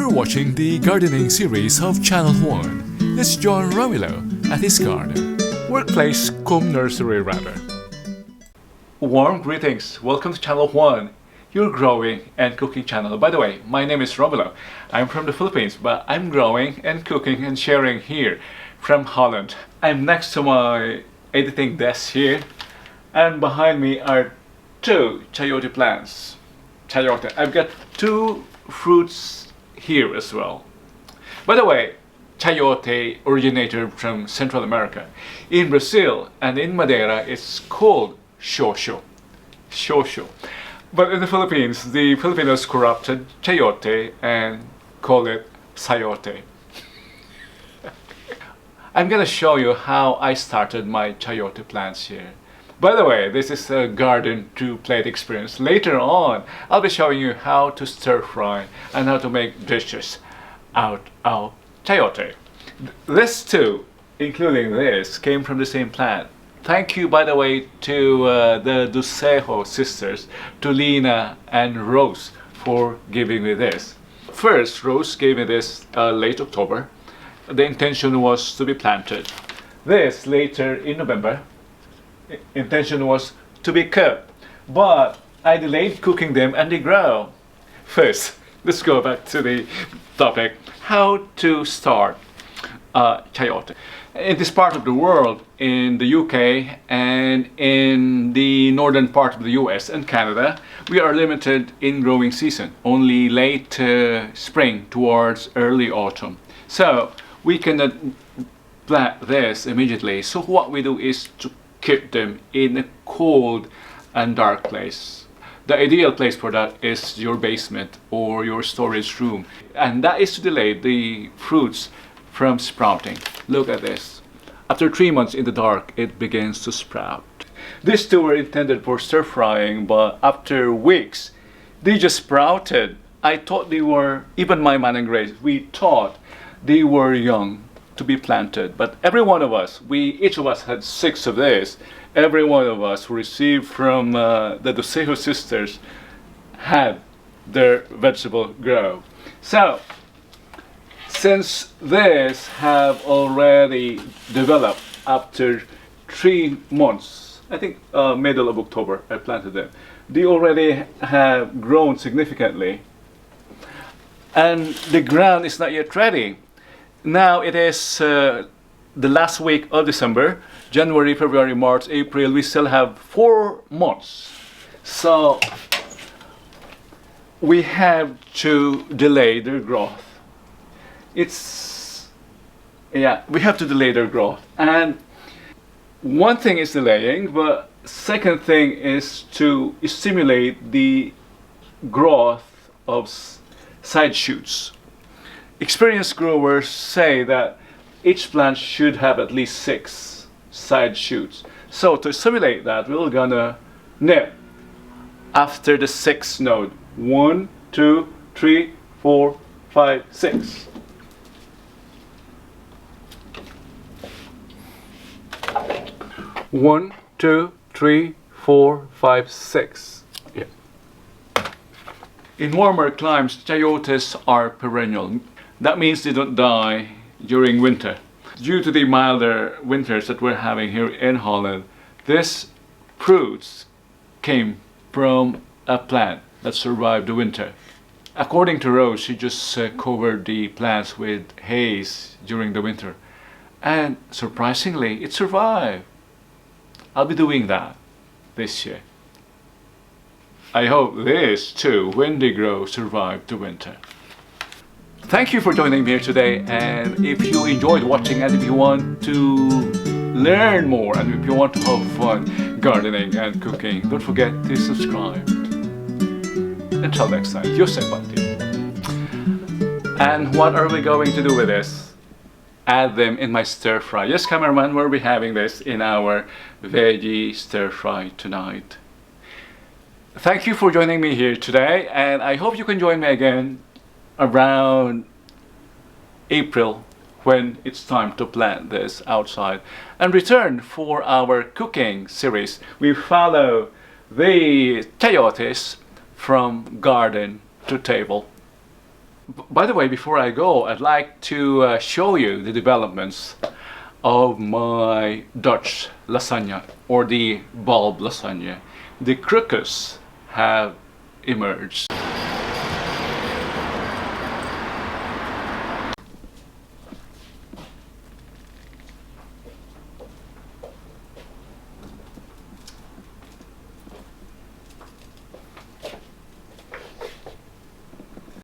You're watching the gardening series of Channel 1. It's John Romilo at his garden. Workplace cum nursery rather. Warm greetings. Welcome to Channel 1, your growing and cooking channel. By the way, my name is Romilo. I'm from the Philippines, but I'm growing and cooking and sharing here from Holland. I'm next to my editing desk here, and behind me are two chayote plants. Chayote. I've got two fruits here as well. By the way, chayote originated from Central America. In Brazil and in Madeira, it's called shosho. Shosho. But in the Philippines, the Filipinos corrupted chayote and call it sayote. I'm gonna show you how I started my chayote plants here. By the way, this is a garden to plate experience. Later on, I'll be showing you how to stir fry and how to make dishes out of chayote. This too, including this, came from the same plant. Thank you, by the way, to the Ducejo sisters, to Lina and Rose, for giving me this. First, Rose gave me this late October. The intention was to be planted. This later in November. Intention was to be cooked, but I delayed cooking them and they grow. First, let's go back to the topic: how to start chayote. In this part of the world, in the UK and in the northern part of the US and Canada, we are limited in growing season, only late spring towards early autumn. So we cannot plant this immediately. So what we do is to keep them in a cold and dark place. The ideal place for that is your basement or your storage room, and that is to delay the fruits from sprouting. Look at this. After 3 months in the dark, it begins to sprout. These two were intended for stir frying, but after weeks they just sprouted. I thought they were, even my man and Grace, we thought they were young to be planted, but every one of us, each of us had 6 of this. Every one of us who received from the Ducejo sisters had their vegetable grow. So, since this have already developed after 3 months, I think middle of October I planted them, they already have grown significantly, and the ground is not yet ready. Now it is the last week of December, January, February, March, April. We still have 4 months. So we have to delay their growth. We have to delay their growth. And one thing is delaying, but second thing is to stimulate the growth of side shoots. Experienced growers say that each plant should have at least 6 side shoots. So to simulate that, we're gonna nip after the 6th node. 1, 2, 3, 4, 5, 6. One, 2, 3, 4, 5, 6. Yeah. In warmer climes, chayotes are perennial. That means they don't die during winter. Due to the milder winters that we're having here in Holland, these fruits came from a plant that survived the winter. According to Rose, she just covered the plants with haze during the winter. And surprisingly, it survived. I'll be doing that this year. I hope this too, when they grow, survive the winter. Thank you for joining me here today, and if you enjoyed watching and if you want to learn more and if you want to have fun gardening and cooking, don't forget to subscribe. Until next time, Joseph Batti. And what are we going to do with this? Add them in my stir fry. Yes, cameraman, we'll be having this in our veggie stir fry tonight. Thank you for joining me here today, and I hope you can join me again around April when it's time to plant this outside and return for our cooking series. We follow the chayotes from garden to table. By the way, before I go, I'd like to show you the developments of my Dutch lasagna, or the bulb lasagna. The crocus have emerged.